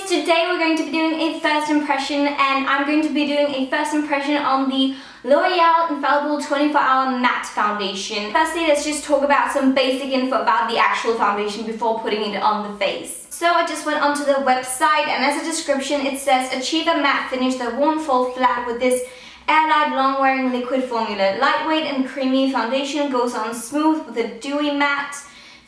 today we're going to be doing a first impression, and I'm going to be doing a first impression on the L'Oreal Infallible 24-Hour Matte Foundation. Firstly, let's just talk about some basic info about the actual foundation before putting it on the face. So I just went onto the website, and as a description it says, achieve a matte finish that won't fall flat with this airlight long-wearing liquid formula. Lightweight and creamy foundation goes on smooth with a dewy matte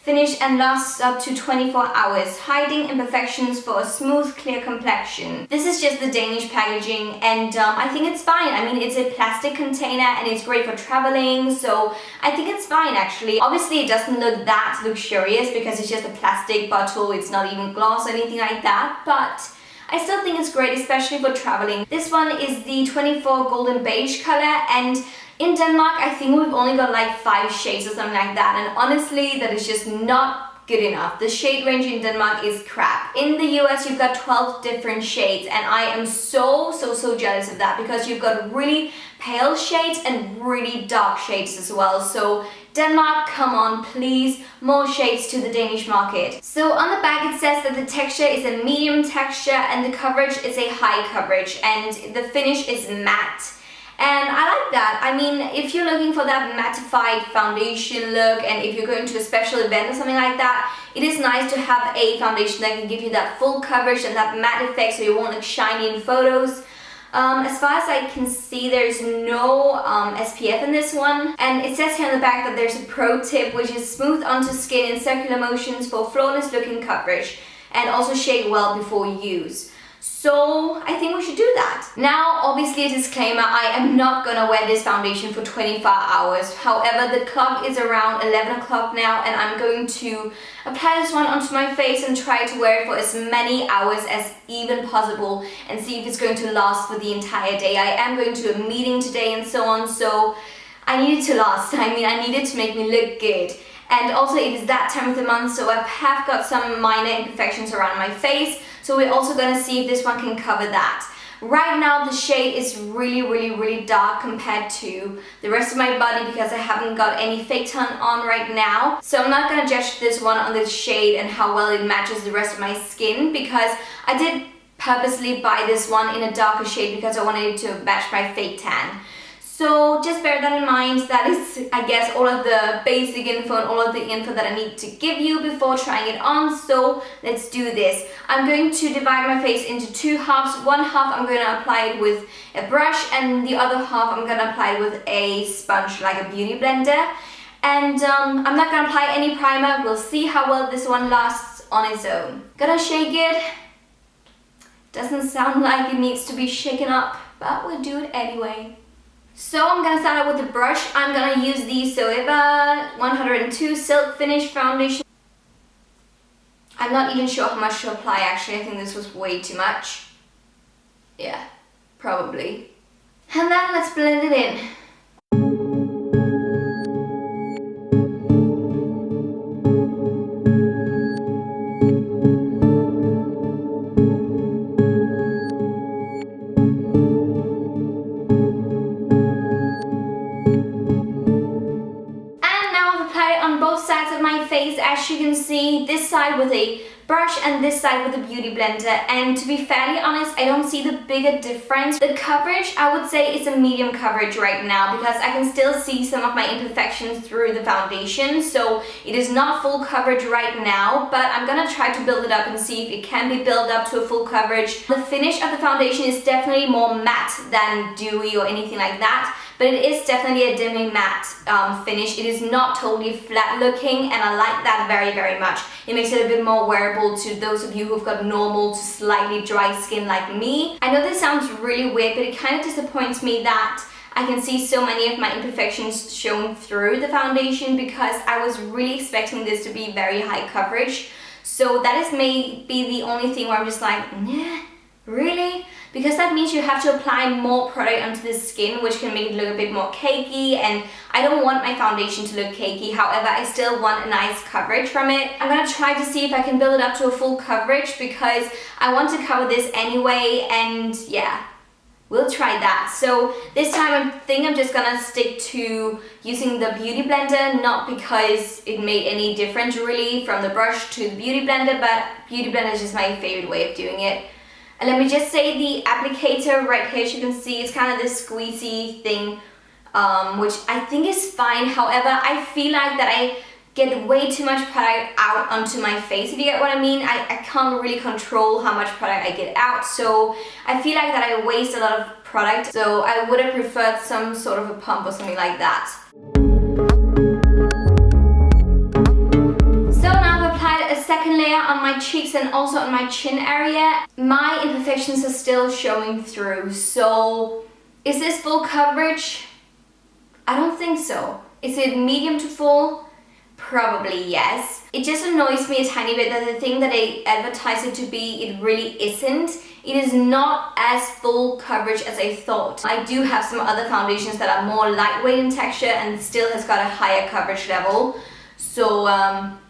finish and lasts up to 24 hours, hiding imperfections for a smooth, clear complexion. This is just the Danish packaging, and I think it's fine. I mean, it's a plastic container and it's great for traveling, so I think it's fine actually. Obviously, it doesn't look that luxurious because it's just a plastic bottle. It's not even gloss or anything like that, but I still think it's great, especially for traveling. This one is the 24 golden beige color, and in Denmark, I think we've only got like 5 shades or something like that, and honestly, that is just not good enough. The shade range in Denmark is crap. In the US, you've got 12 different shades, and I am so jealous of that because you've got really pale shades and really dark shades as well. So Denmark, come on, please, more shades to the Danish market. So on the back it says that the texture is a medium texture and the coverage is a high coverage, and the finish is matte. And I like that. I mean, if you're looking for that mattified foundation look, and if you're going to a special event or something like that, it is nice to have a foundation that can give you that full coverage and that matte effect so you won't look shiny in photos. As far as I can see, there's no SPF in this one, and it says here on the back that there's a pro tip, which is smooth onto skin in circular motions for flawless looking coverage, and also shake well before use. So I think we should do that. Now, obviously a disclaimer, I am not gonna wear this foundation for 24 hours. However, the clock is around 11 o'clock now, and I'm going to apply this one onto my face and try to wear it for as many hours as even possible and see if it's going to last for the entire day. I am going to a meeting today and so on, so I need it to last. I mean, I need it to make me look good. And also it is that time of the month, so I have got some minor imperfections around my face, so we're also going to see if this one can cover that. Right now the shade is really dark compared to the rest of my body because I haven't got any fake tan on right now. So I'm not going to judge this one on the shade and how well it matches the rest of my skin, because I did purposely buy this one in a darker shade because I wanted it to match my fake tan. So just bear that in mind. That is, I guess, all of the basic info and all of the info that I need to give you before trying it on. So let's do this. I'm going to divide my face into 2 halves. One half I'm going to apply it with a brush, and the other half I'm going to apply it with a sponge, like a beauty blender. And I'm not going to apply any primer. We'll see how well this one lasts on its own. Gonna shake it. Doesn't sound like it needs to be shaken up, but we'll do it anyway. So I'm going to start out with the brush. I'm going to use the Zoeva 102 Silk Finish Foundation. I'm not even sure how much to apply actually. I think this was way too much. Yeah, probably. And then let's blend it in. As you can see, this side with a brush and this side with a beauty blender, and to be fairly honest, I don't see the bigger difference. The coverage, I would say, is a medium coverage right now because I can still see some of my imperfections through the foundation, so it is not full coverage right now, but I'm gonna try to build it up and see if it can be built up to a full coverage. The finish of the foundation is definitely more matte than dewy or anything like that, but it is definitely a demi-matte finish. It is not totally flat looking, and I like that very much. It makes it a bit more wearable to those of you who've got normal to slightly dry skin like me. I know this sounds really weird, but it kind of disappoints me that I can see so many of my imperfections shown through the foundation because I was really expecting this to be very high coverage. So that is maybe the only thing where I'm just like, nah, really? Because that means you have to apply more product onto the skin, which can make it look a bit more cakey, and I don't want my foundation to look cakey. However, I still want a nice coverage from it. I'm gonna try to see if I can build it up to a full coverage because I want to cover this anyway, and yeah, we'll try that. So this time I think I'm just gonna stick to using the beauty blender, not because it made any difference really from the brush to the beauty blender, but beauty blender is just my favorite way of doing it. And let me just say the applicator right here, as you can see, it's kind of this squeezy thing, which I think is fine. However, I feel like that I get way too much product out onto my face, if you get what I mean. I can't really control how much product I get out, so I feel like that I waste a lot of product, so I would have preferred some sort of a pump or something like that. So now I've applied a second layer on my cheeks and also on my chin area. My imperfections are still showing through, so is this full coverage? I don't think so. Is it medium to full? Probably yes. It just annoys me a tiny bit that the thing that I advertise it to be, it really isn't. It is not as full coverage as I thought. I do have some other foundations that are more lightweight in texture and still has got a higher coverage level. So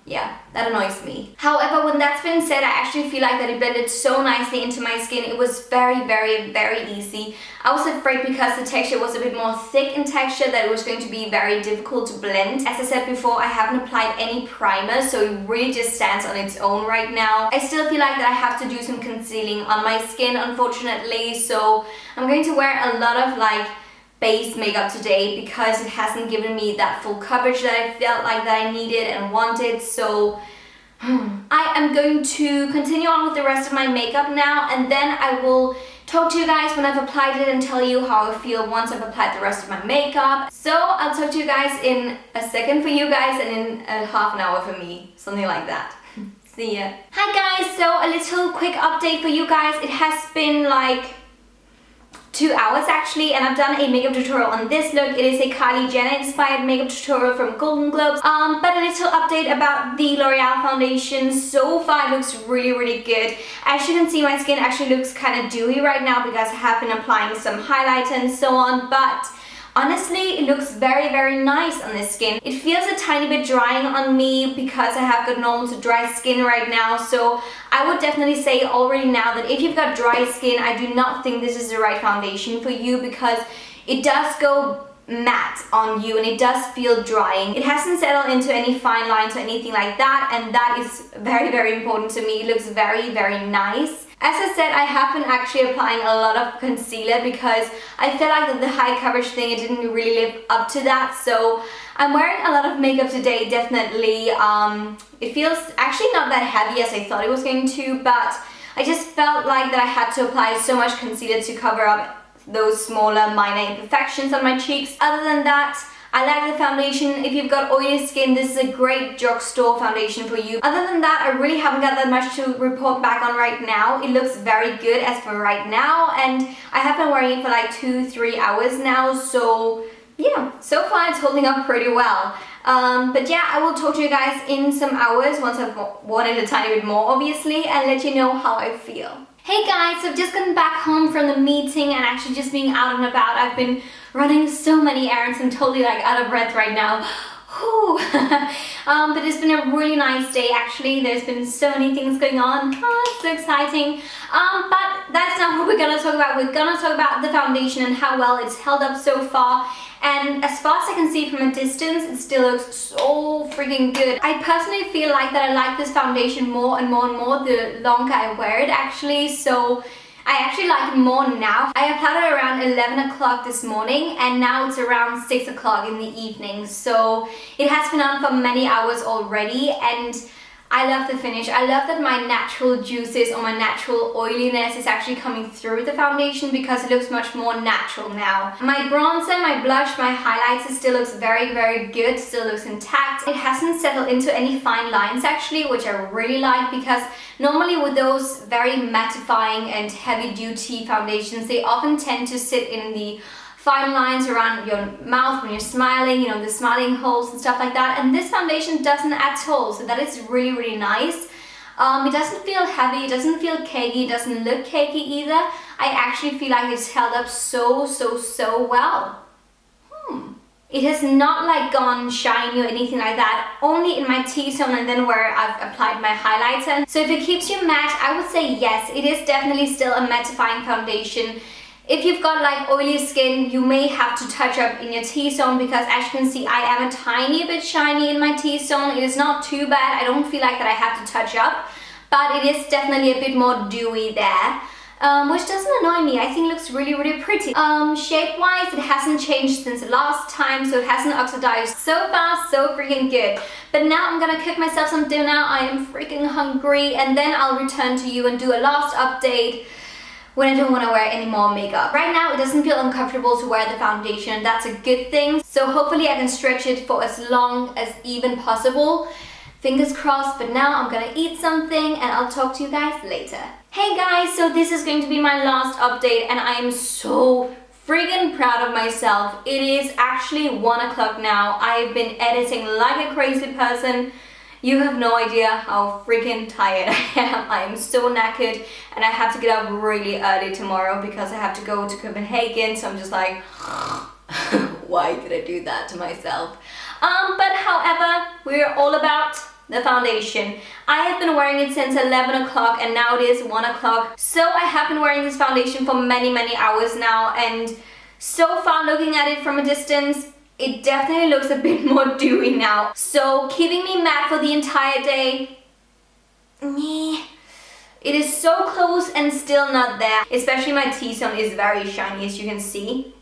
yeah, that annoys me. However, when that's been said, I actually feel like that it blended so nicely into my skin. It was very, very, very easy. I was afraid because the texture was a bit more thick in texture that it was going to be very difficult to blend. As I said before, I haven't applied any primer, so it really just stands on its own right now. I still feel like that I have to do some concealing on my skin, unfortunately, so I'm going to wear a lot of like base makeup today because it hasn't given me that full coverage that I felt like that I needed and wanted. So I am going to continue on with the rest of my makeup now, and then I will talk to you guys when I've applied it and tell you how I feel once I've applied the rest of my makeup. So I'll talk to you guys in a second for you guys and in a half an hour for me, something like that. See ya. Hi guys, so a little quick update for you guys. It has been like 2 hours actually, and I've done a makeup tutorial on this look. It is a Kylie Jenner inspired makeup tutorial from Golden Globes. But a little update about the L'Oreal foundation. So far it looks really, really good. As you can see, my skin actually looks kind of dewy right now because I have been applying some highlighter and so on, but honestly, it looks very, very nice on this skin. It feels a tiny bit drying on me because I have got normal to dry skin right now, so I would definitely say already now that if you've got dry skin, I do not think this is the right foundation for you because it does go matte on you and it does feel drying. It hasn't settled into any fine lines or anything like that, and that is very, very important to me. It looks very, very nice. As I said, I have been actually applying a lot of concealer because I felt like that the high coverage thing, it didn't really live up to that. So I'm wearing a lot of makeup today, definitely. It feels actually not that heavy as I thought it was going to, but I just felt like that I had to apply so much concealer to cover up those smaller minor imperfections on my cheeks. Other than that, I like the foundation. If you've got oily skin, this is a great drugstore foundation for you. Other than that, I really haven't got that much to report back on right now. It looks very good as for right now, and I have been wearing it for like 2-3 hours now, so yeah, so far it's holding up pretty well. But yeah, I will talk to you guys in some hours once I've worn it a tiny bit more, obviously, and let you know how I feel. Hey guys, so I've just gotten back home from the meeting and actually just being out and about. I've been running so many errands. I'm totally like out of breath right now. But it's been a really nice day actually. There's been so many things going on. It's so exciting. But that's not what we're gonna talk about. We're gonna talk about the foundation and how well it's held up so far. And as far as I can see from a distance, it still looks so freaking good. I personally feel like that I like this foundation more and more and more the longer I wear it actually. So I actually like it more now. I applied it around 11 o'clock this morning and now it's around 6 o'clock in the evening. So it has been on for many hours already, and I love the finish. I love that my natural juices or my natural oiliness is actually coming through the foundation because it looks much more natural now. My bronzer, my blush, my highlighter still looks very, very good, still looks intact. It hasn't settled into any fine lines actually, which I really like because normally with those very mattifying and heavy duty foundations, they often tend to sit in the fine lines around your mouth when you're smiling, you know, the smiling holes and stuff like that, and this foundation doesn't at all, so that is really, really nice. It doesn't feel heavy, it doesn't feel cakey, it doesn't look cakey either. I actually feel like it's held up so well. It has not like gone shiny or anything like that, only in my T-zone and then where I've applied my highlighter. So if it keeps you matte, I would say yes, it is definitely still a mattifying foundation. If you've got like oily skin, you may have to touch up in your T-zone because as you can see, I am a tiny bit shiny in my T-zone. It is not too bad. I don't feel like that I have to touch up, but it is definitely a bit more dewy there. Which doesn't annoy me. I think it looks really, really pretty. Shape-wise, it hasn't changed since the last time, so it hasn't oxidized. So far, so freaking good. But now I'm gonna cook myself some dinner. I am freaking hungry, and then I'll return to you and do a last update when I don't want to wear any more makeup. Right now, it doesn't feel uncomfortable to wear the foundation. That's a good thing. So hopefully I can stretch it for as long as even possible. Fingers crossed, but now I'm gonna eat something and I'll talk to you guys later. Hey guys, so this is going to be my last update and I am so freaking proud of myself. It is actually 1 o'clock now. I've been editing like a crazy person. You have no idea how freaking tired I am. I am so knackered and I have to get up really early tomorrow because I have to go to Copenhagen. So I'm just like, why did I do that to myself? But however, we're all about the foundation. I have been wearing it since 11 o'clock and now it is 1 o'clock. So I have been wearing this foundation for many, many hours now, and so far looking at it from a distance, it definitely looks a bit more dewy now. So keeping me matte for the entire day, it is so close and still not there. Especially my T-zone is very shiny, as you can see.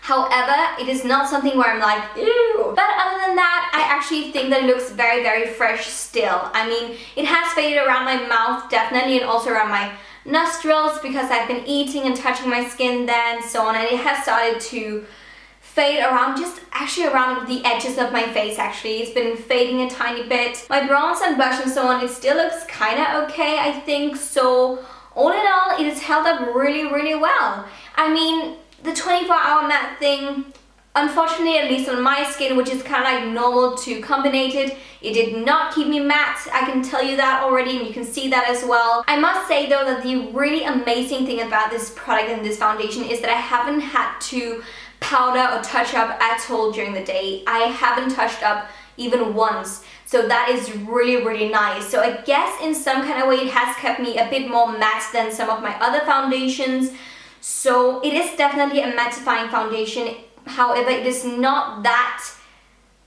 However, it is not something where I'm like, ew. But other than that, I actually think that it looks very, very fresh still. I mean, it has faded around my mouth, definitely, and also around my nostrils because I've been eating and touching my skin there and so on, and it has started to fade around, just actually around the edges of my face actually. It's been fading a tiny bit. My bronze and blush and so on, it still looks kind of okay, I think. So all in all, it has held up really, really well. I mean, the 24-hour matte thing, unfortunately, at least on my skin, which is kind of like normal to combinated, it did not keep me matte. I can tell you that already, and you can see that as well. I must say though that the really amazing thing about this product and this foundation is that I haven't had to powder or touch up at all during the day. I haven't touched up even once. So that is really, really nice. So I guess in some kind of way it has kept me a bit more matte than some of my other foundations. So it is definitely a mattifying foundation. However, it is not that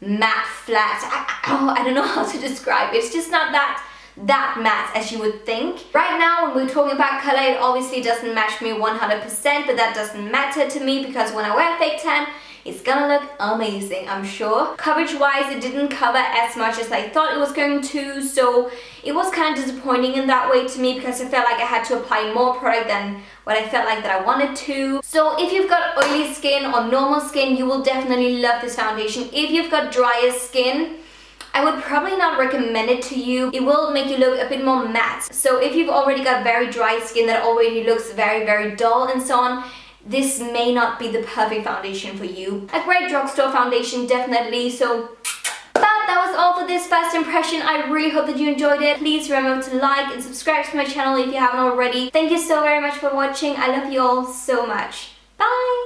matte flat. I don't know how to describe it. It's just not that matte as you would think. Right now, when we're talking about color, it obviously doesn't match me 100%, but that doesn't matter to me because when I wear fake tan, it's gonna look amazing, I'm sure. Coverage wise, it didn't cover as much as I thought it was going to, so it was kind of disappointing in that way to me because I felt like I had to apply more product than what I felt like that I wanted to. So if you've got oily skin or normal skin, you will definitely love this foundation. If you've got drier skin, I would probably not recommend it to you. It will make you look a bit more matte. So if you've already got very dry skin that already looks very, very dull and so on, this may not be the perfect foundation for you. A great drugstore foundation, definitely. So that was all for this first impression. I really hope that you enjoyed it. Please remember to like and subscribe to my channel if you haven't already. Thank you so very much for watching. I love you all so much. Bye!